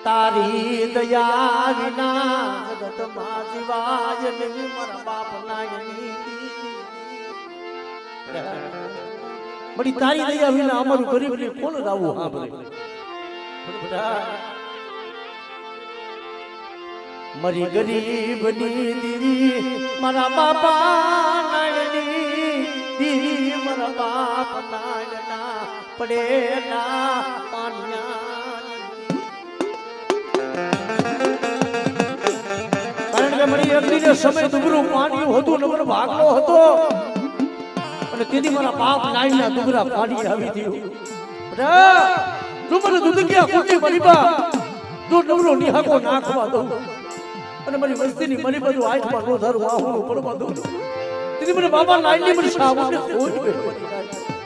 તારી દયા વિના જગતમાં જીવાય નહીં મારા બાપ નાયની બડી તારી દયા વિના અમારું ગરીબને કોણ રાવું સાંભળે મારી ગરીબની દીવી મારા બાપા નાયની દીવી મારા બાપ નાયના પડે ના પાનિયા મારી અગ્નિને સમય દુબરું પાણી હતું નગર ભાગલો હતો અને તેથી મારા બાપ નાઈના દુબરા પાણી આવી થયું તું મને દુદકિયા કુટી મરીબા તું નવરો નિહાકો નાખવા દઉં અને મારી વસ્તીની મરી બધું આંખમાં નો ધરું આહુનું પડવા દઉં તેથી મને બાબા નાઈની મને સાબુને ખોજ બેઠો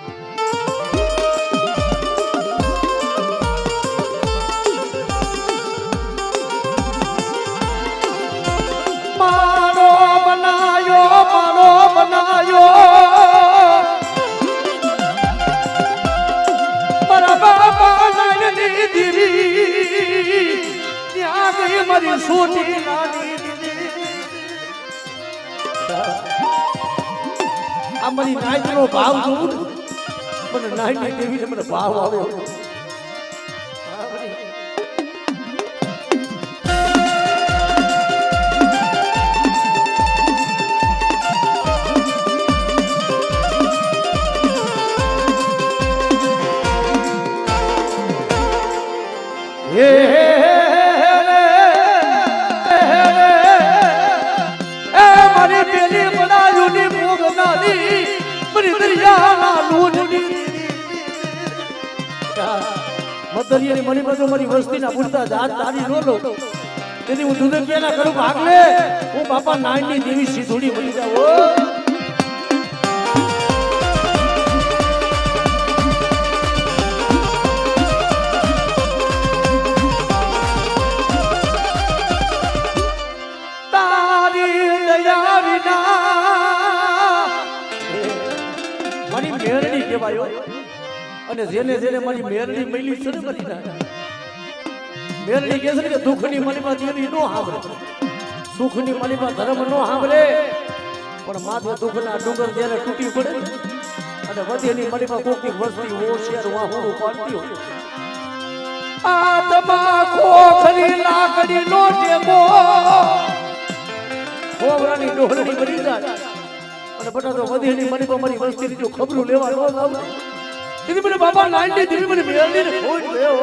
મારી સોટી નાની આ મારી નાઈનો ભાવ જોઉં મને નાઈની દેવીને મને ભાવ આવ્યો મદરિયાની મણી બધું મારી વસ્તીના પૂરતા જાત તારી નો લો તેથી હું દૂધ પેલા કરું ભાગલે હું બાપા નાઈની દેવી સીધોડી મળી જાઉં તારી દયા વિના મારી મેરડી કહેવાયો અને જેને જેને મારી મેરડી મળી છે ને મારી મેરડી કહે છે કે દુઃખની મણીમાં દેવી નો સાંભળે સુખની મણીમાં ધર્મ નો સાંભળે પણ માથે દુઃખના ડુંગર જ્યારે તૂટી પડે અને વધેની મણીમાં કોકની વસ્તી હોશિયાર વાહું પાડતી હોય આત્મા ખોખરી લાકડી નો ટેકો ખોવરાની ડોહળની મરી જાય અને બટા તો વધેની મણીમાં મારી વસ્તીની જો ખબરું લેવા ન લાવ દીદી મને બાબા નાઈની દીદી મને મેળવીને ખોજ ગયો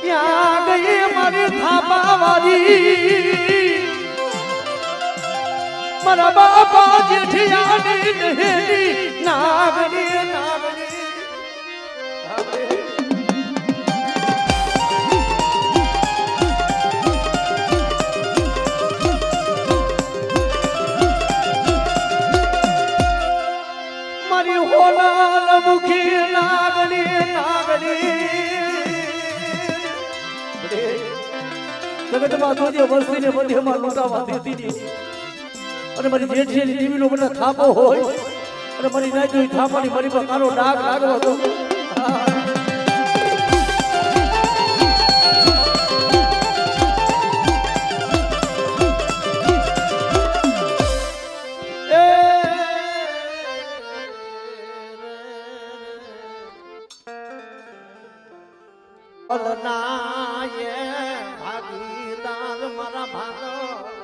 ત્યાં ગઈ મારી થાપા વાળી મારા બાપા જેઠિયાની નહેરી નાગની મારી હોલાલ મુખી નાગની જગતમાં તો જે વસ્તીને બધેમાં લૂંટાવા દેતી અને મારી જેઠિયાની દેવીનો મને થાપો હોય અને મારી નાઈ થાપાની મારી પર કાળો ડાઘ લાગવો હતો ભાગીદાર મારા ભાગ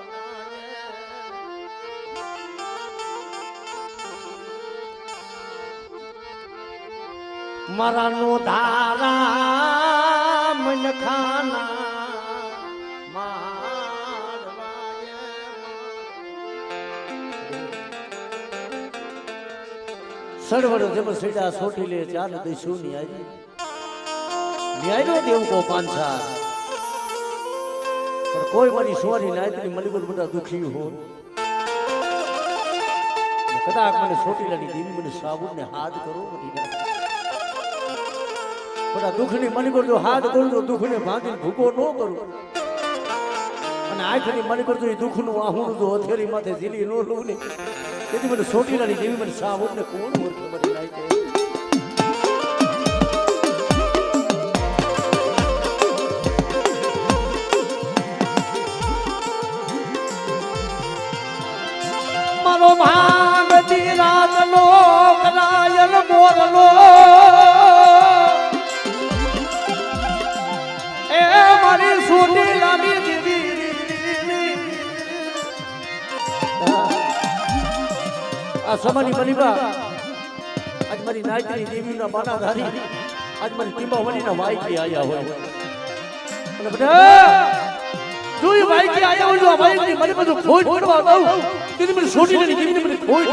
મારા નો ધારા મન ખાના સડવડ જેમ સીડા સોટી લે ચાલ દઈશું ની આવી ન્યાયનો દેવ કો પાંચા પણ કોઈ મારી સોરી નાયતની મળી બધા દુખી હો કદાચ મને સોટીલાની દેવી મને સાબુને હાથ કરો બધા દુઃખની મની કરજો હાથ કરજો દુઃખને ભાંગીને ભૂકો ન કરું અને આંખની મની કરજો એ દુઃખનું આહુણ જો હથેળી માથે ઝીલી ન લઉં ને તેથી મને સોટીલાની જેવી મને સાવ ને કોણ વર્ત બની લાગે મારો ભાંગતી રાતનો કરાયલ મોરલો એ મારી સોની લાની દીદી આ સમાની બનીબા આજ મારી નાયકની દેવીના બાનાધારી આજ મારી ટીંબાવલીના વાઈકી આયા હોય અને બધા જોઈ વાઈકી આયા હોય જો આ વાઈકની મને બધું ખોટ પડવા દઉં તેની મને છોડી નથી તેની મને ખોટ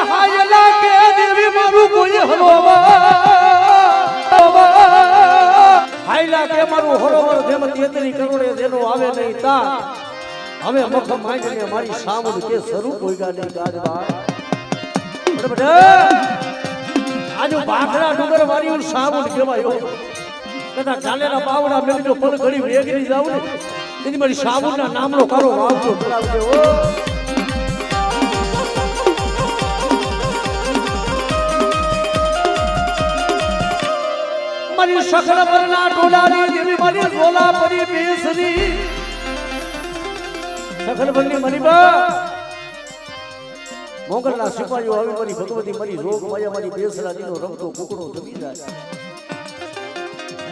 હાયલા કે દેવી મારું કોઈ હાયલા કે મારું હરોવર જેમ 33 કરોડે જેનો આવે નહીં તા હવે મખ માંડીને મારી સામુદ કે સ્વરૂપ હોઈગા નહીં ગાજવા બરાબર આજુ ભાખડા ડુંગર વાળી હું સામુદ કહેવાયો કદા ચાલેલા બાવડા મેલી જો પલ ઘડી વેગરી જાવ ને તેની મારી સામુદના નામનો કારો વાવતો ચલાવજો મારી સખલ પરના ટોલાની દેવી મારી ઝોલા પરી બેસરી સખલ પરની મનીબા મોગલના સિપાહીઓ આવી મારી ભગવતી મારી જોગ માયા મારી બેસરાજીનો રમતો કુકડો જમી જાય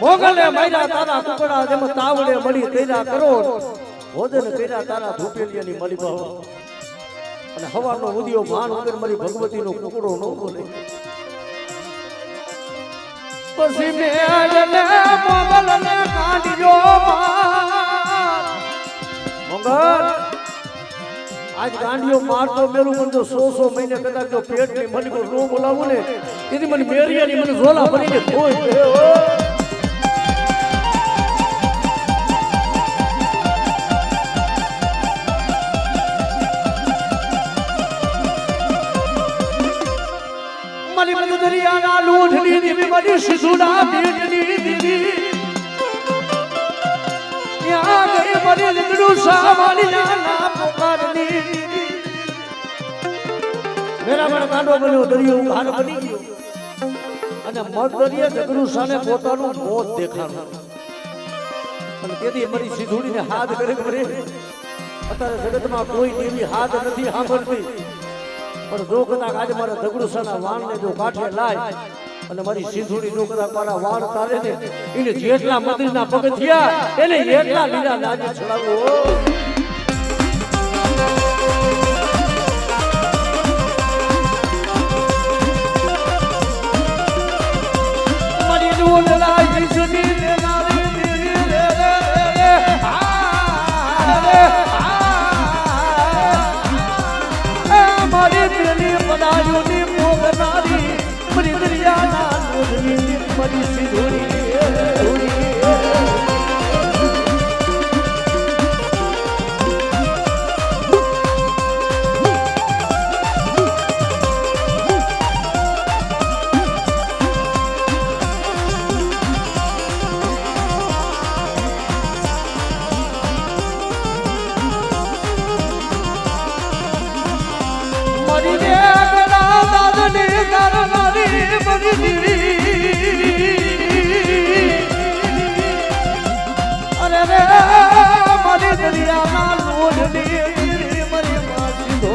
મોગલે માર્યા તારા કુકડા જેમ તાવડે મળી તેરા કરોડ ભોજન કર્યા તારા ધૂપેલિયાની મલીબા અને હવાનો ઉદિયો ભાન વગર મારી ભગવતીનો કુકડો ન બોલે પછી મેળને મોગલને કાઢ્યો મોગલ આજ ગાંડીઓ મારતો મેલું મને 100 મહિને કદાચ જો પેટની મને કો નો બોલાવું ને તેથી મને મેરિયાની મને ઝોલા ભરીને ખોઈ મારી મને દરિયાના લોઢની દેવી મારી શિશુડા પેટની દીદી ત્યાં ગઈ મારી લીધડું સામાની ના પોકારની મેરા મને કાંડો બન્યો દરિયો ઘાટ બની ગયો અને મત દરિયા જગડું સાને પોતાનું મોત દેખાડું અને તેથી મારી શિશુડીને હાથ કરે કરે અત્યારે જગતમાં કોઈ દેવી હાથ નથી સાંભળતી પણ જો કદાચ આજે મારા દગડુસાના વાણને જો કાઠે લાય અને મારી સિંધુડી જો કદાચ મારા વાણ તારે ને એને જેટલા મંદિરના પગથિયા એને એટલા લીલા લાગે છડાવો મારી ડોલ લાગી સુની ને નારી દેરી રે મારી પેલી પડાયોની મોગનારી મારી દરિયાના લોઢની મારી સિંધુડી અરે રે મારી દરિયાના લોઢની મારી માસી ધો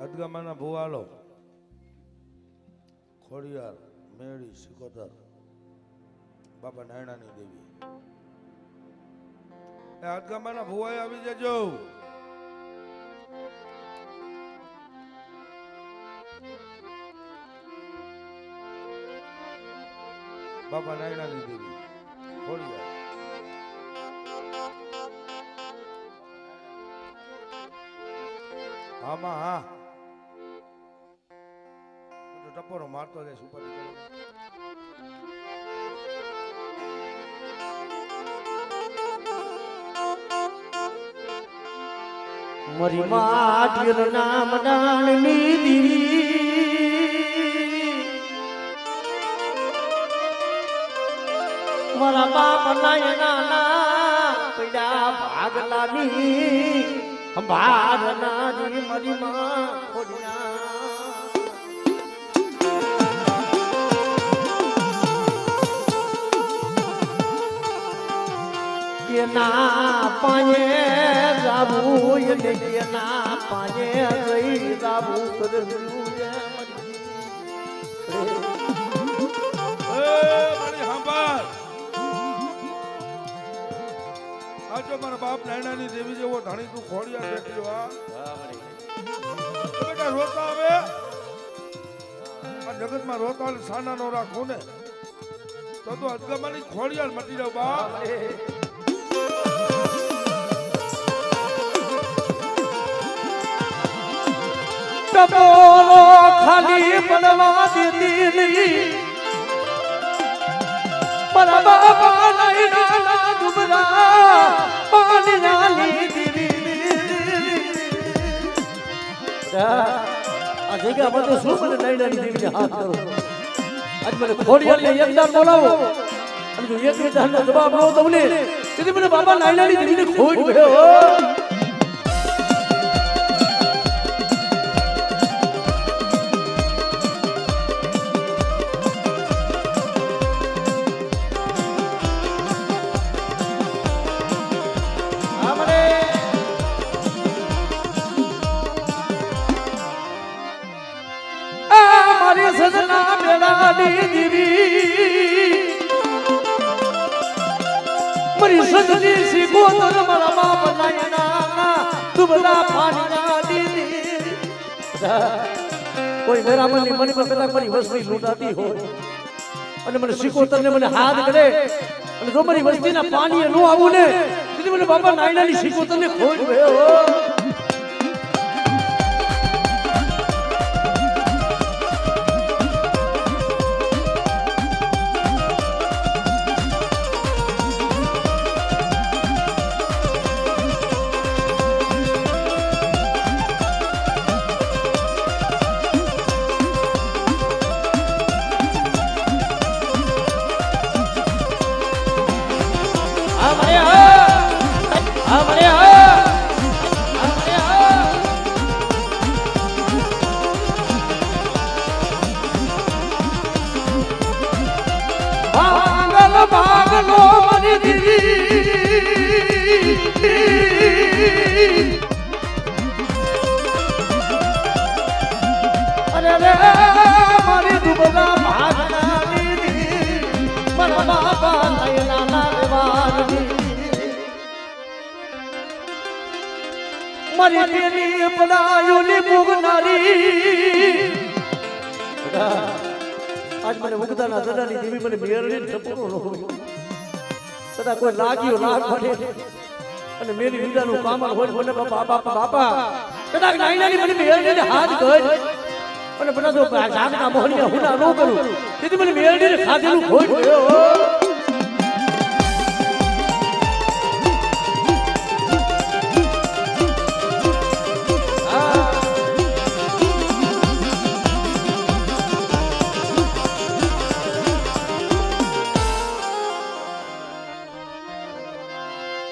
અદગામાના ભુવાલો ખોડિયાર મેળી સિકોતર બાબા નાયણાની દેવી એ અદગામાના ભુવાએ આવી જજો. બાબા નાયણાની દેવી ખોડિયાર આમાં હા ટપોરો મારતો જાય સુપારી મરી માટીર નામ દાનની દીવી મારા બાપ નાયના પૈડા ભાગલાની ભારનારી મરી માં ખોડિયા ના પાયે જાવું એટલે ના પાયે જઈ જાવું કરવું મારા બાપ નાયણાની દેવી જેવો ધણી તું ખોડિયાર બેઠી હા બેટા રોતા આવે આ જગતમાં રોતા સાના નો રાખું ને તો અદગામાની ખોડિયાર મટી જાવ બાપ. ટપોરો ખાલી પડવા દેતી નહીં મારા બાપા નાયના ડુબરા પાણી નાલી દીવી આ જગ્યા બધું શું મને નાયનાની દેવીને હાથ કરો આજ મને ખોડિયારને એકદાર બોલાવો અને જો એક દાનનો જવાબ ન દઉં ને તેથી મને બાબા નાયનાની દેવીને ખોટ ગયો. સજના મેળાની દીવી મારી સજની સિકોતર મારા બાપ નાયના દુબળા પાણીના દીદી કોઈ મેરા મનની મન પર કદાચ મારી વસ્તી લૂંટાતી હોય અને મને સિકોતરને મને હાથ કરે અને જો મારી વસ્તીના પાણીએ ન આવું ને તેથી મને બાપા નાયનાની સિકોતરને ખોટ ગયો. ભાગલો મરી દીવી અરે રે મારી દુબળા ભાગના દીદી મારા બાપા નાયના દેવાની મારી પેલી પડાયોલી ભોગનારી આજ મને ઉગતાના જડાની દેવી મને મેરડી ટપોરો ન હોય કદાચ કોઈ લાગ્યો લાગ પડે અને મેરી વિદાનું કામળ હોય મને બાપા બાપા બાપા કદાચ નાયનાની મને મેરડીને હાથ ગઈ અને બધા જો જાગના મોહણીયા હુના ન કરું તેથી મને મેરડીને ખાધેલું ખોટ ગયો.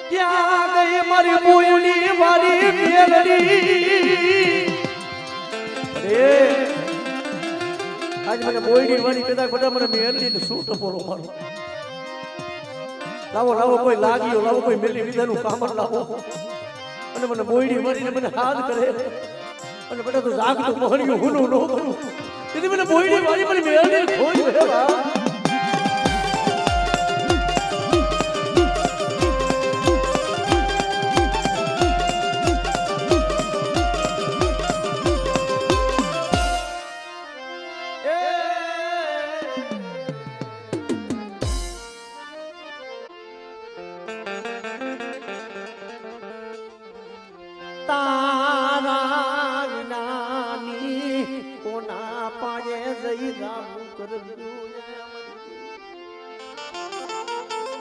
ક્યાં ગઈ મારી બોયડી મારી મેલડી અરે આજ મને બોયડી વાળી કદાચ બધા મને મેલડી ને શું ટપોરો મારો લાવો લાવો કોઈ લાગ્યો લાવો કોઈ મેલી વિધાનું કામર લાવો અને મને બોયડી મારીને મને હાથ કરે અને બેટા તો જાગ તો મોહણીઓ હુનું નો કરું તેથી મને બોયડી વાળી મને મેળને ખોઈ વેવા તારા વિનાની કોના પાયે જઈ રામ કરવ્યું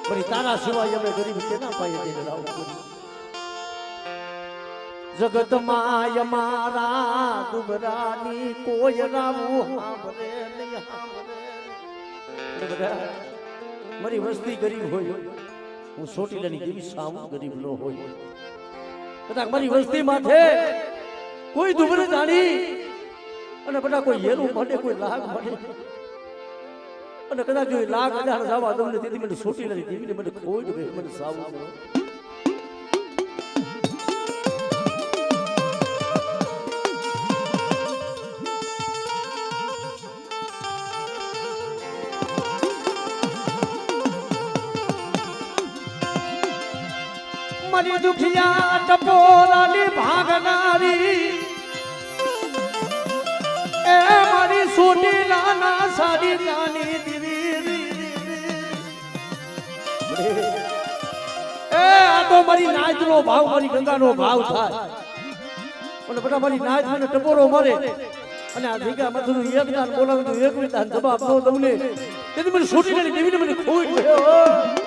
બરી તારા સિવાય અમે ગરીબ કેના પાયે જઈને રામ કર્યું જગતમાં અમારા દુબરાની કોઈ રાવું સાંભળે નહીં સાંભળે મારી વસ્તી ગરીબ હોય હું સોટીલાની જેવી સાવ ગરીબ ન હોય કદાચ મારી વસ્તી માથે કોઈ દુબરે જાણી અને બધા કોઈ હેરું મળે કોઈ લાગ મળે અને કદાચ જો લાગ હજાર જવા દઉં ને તેથી મને છોટી નથી દેવીને મને ખોઈ દે મને સાવું કરો મારી દુખિયા ટપોરાની ભાગનારી એ મારી સોટી નાના સાડી નાની દીવી એ આ તો મારી નાચનો ભાવ મારી ગંગાનો ભાવ થાય અને બધા મારી નાચ મને ટપોરો મારે અને આ ભીગા મથું એક દાન બોલાવે તો એક વિધાન જવાબ ન દઉં ને તેથી મને સોટી નાની દીવીને મને ખોઈ ગયો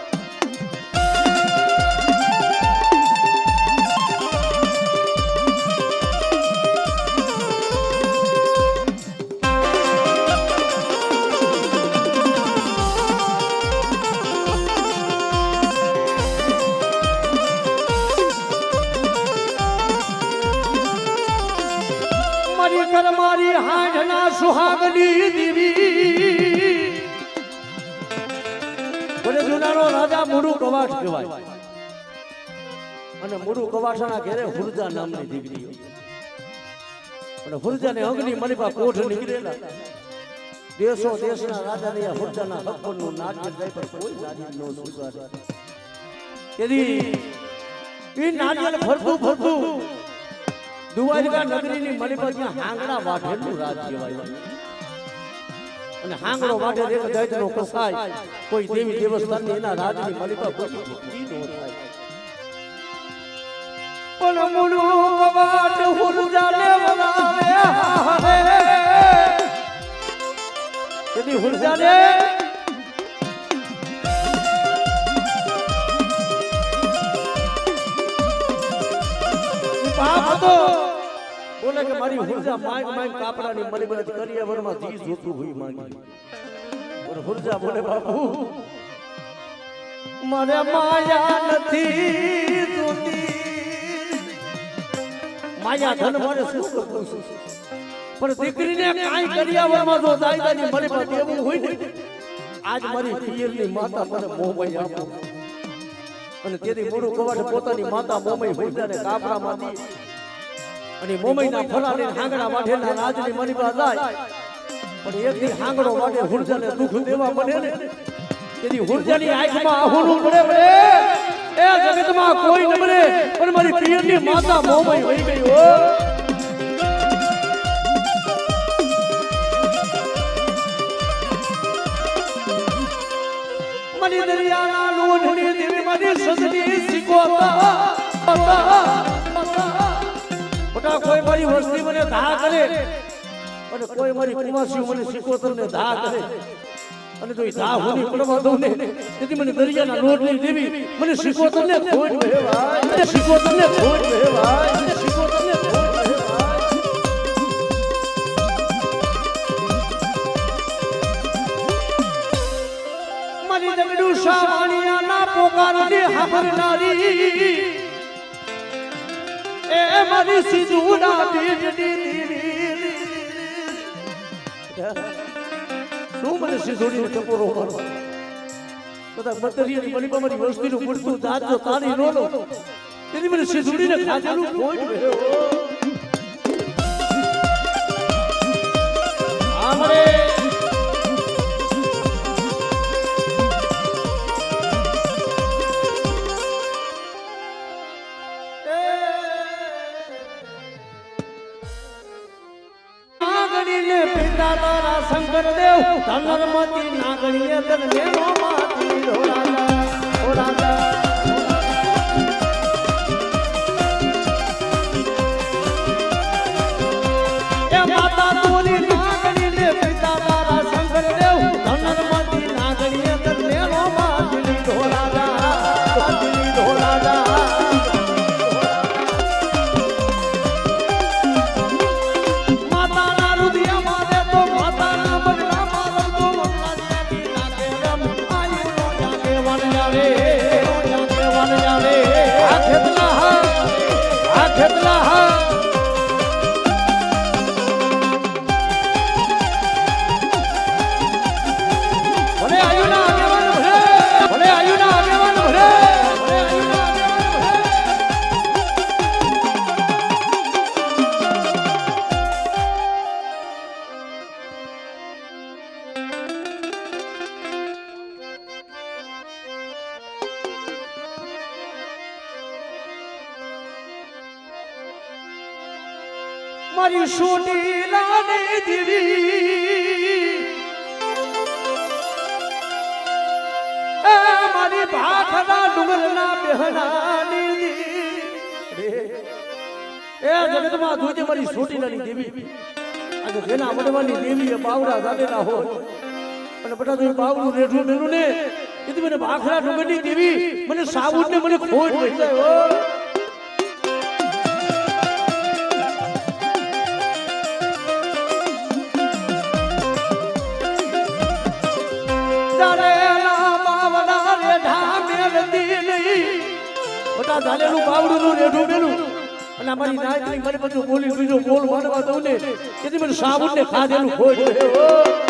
મારી હાંડના સુહાગની દીવી બોલે જુનાનો રાજા મુરુ કવાટ કહેવાય અને મુરુ કવાટના ઘેરે હુરજા નામની દીકરી અને હુરજાને અગ્નિ મારી પાસે કોઠ નીકળેલા દેશો દેશના રાજાને હુરજાના હકનું નાટ્ય જાય પણ કોઈ રાજી ન સ્વીકારે તેથી એ નાટ્ય ફરતું ફરતું દ્વારકા નગરીની મલિપતમાં હાંગડા વાઢેલું રાજ કહેવાય અને હાંગડો વાઢે એક દૈતનો કસાય કોઈ દેવી દેવસ્થાનની એના રાજની મલિપા કોઈ ભક્તિ ન થાય પણ મુરુ કવાટ હુરજાને વરાવે હારે તેથી હુરજાને પાપ હતો બોલે કે મારી હુરજા માંગ માંગ કાપડાની મરી મરી કરીએ વરમાં જી જોતું હોય માંગી પણ હુરજા બોલે બાપુ મને માયા નથી જોતી માયા ધન મારે શું કરવું પણ દીકરીને કાઈ કર્યા વરમાં જો દાયદાની મરી મરી દેવું હોય ને આજ મારી પિયરની માતા મને મોહમય આપો અને તેથી મોડું કવાટ પોતાની માતા મોમઈ હુરજાને કાપડામાં દી અને મોમઈના ફલાને હાંગડા વાઢેલા રાજની મરીબા જાય પણ એકથી હાંગડો વાઢે હુરજાને દુઃખ દેવા પડે ને તેથી હુરજાની આંખમાં આહુનું પડે પડે એ જગતમાં કોઈ ન મળે પણ મારી પિયરની માતા મોમઈ હોઈ ગઈ હો મની દરિયાના લોઢની દેવી મારી સજની સિકોતા મોટા કોઈ મારી વસ્તી મને ધા કરે અને કોઈ મારી કુમાસી મને સિકોતર ને ધા કરે અને જો ધા હોની પડવા દઉં ને તેથી મને દરિયાના લોઢની દેવી મને સિકોતર ને ખોટ વેવાય સિકોતર ને ખોટ વેવાય સિકોતર ને ખોટ વેવાય મારી દગડુ શાવાણિયાના પોકારને હાંભળનારી એ મારી સિજુડા પીઠની શું મને સિજુડીને ટપોરો મારો બધા મતરિયાની મલીમાં મારી વસ્તીનું પૂરતું દાંત જો તાળી નો લો તેથી મને સિજુડીને ખાધેલું ખોટ ગયો સાંભળે પિતા તારા શંકર દેવ ધનરમતી નાગણીએ તન મેનો માતી ઢોળાલા એ માતા તોરી નાગણીને પિતા તારા શંકર દેવ ધનરમતી નાગણીએ તન મેનો માતી ઢોળાલા મારી સોની લાની દીવી મારી ભાખના ડુંગરના બહેનાની દીવી એ જગતમાં જોજે મારી સોની લાની દેવી આજે જેના વડવાની દેવી એ બાવડા ગાડેલા હોય અને બધા તો બાવડું રેઠું મેલું ને એ મને ભાખના ડુંગરની દેવી મને સાબુન ને મને ખોટ પડી જાય ઝાલેલું બાવડું નું રેઠું મેલું અને અમારી નાયકની મને બધું બોલી બીજો બોલ માનવા દઉં ને તેથી મને સાબુન ને ખાધેલું ખોટ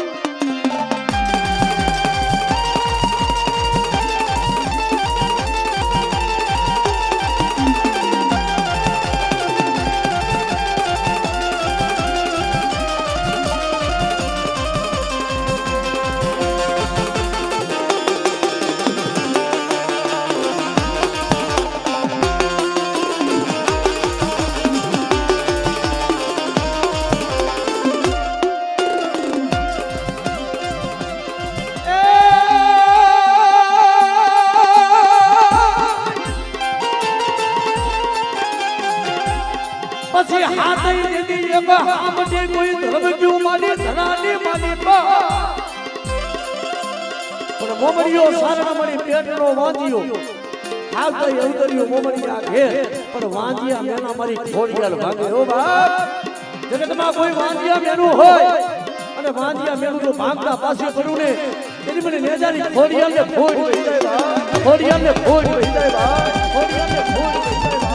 પછી હાથઈ દીદી એક આમજે કોઈ ધરવજુ મારી ધરાની મારી બા પણ મોમરીયો સારણ મળી પેટનો વાંજિયો હાથઈ અવતર્યો મોમરીયા ઘેર પણ વાંજિયા મેના મારી ખોડિયાલ ભાગે ઓ બાપ જગતમાં કોઈ વાંજિયા મેનું હોય અને વાંજિયા મેનું જો ભાગતા પાછે પડું ને એની મને નેજારી ખોડિયાલ ને ખોડ વહી જાય બા ખોડિયાલ ને ખોડ વહી જાય બા ખોડિયાલ ને ખોડ વહી જાય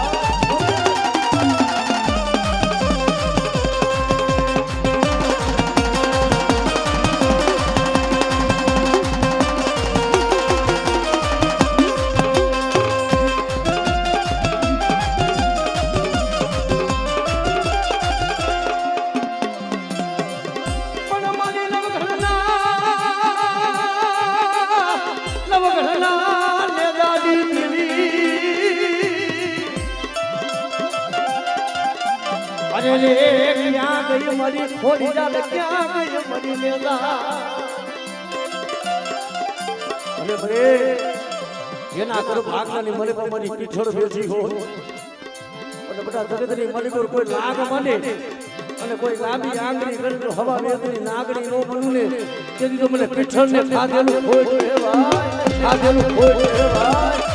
અરે રે ક્યાં ગઈ મારી ખોડી જાલ ક્યાં ગઈ મારી મેલા અરે ભરે જેના કર ભાગનાની મને પણ મારી પીઠળ બેસી હોય અને બધા જગતની માલિકો કોઈ લાગ મને અને કોઈ લાંબી આંગળી કરી હવા વેદની નાગણી નો બનું ને તેથી તો મને પીઠળ ને ખાધેલું ખોટ હે ભાઈ ખાધેલું ખોટ હે ભાઈ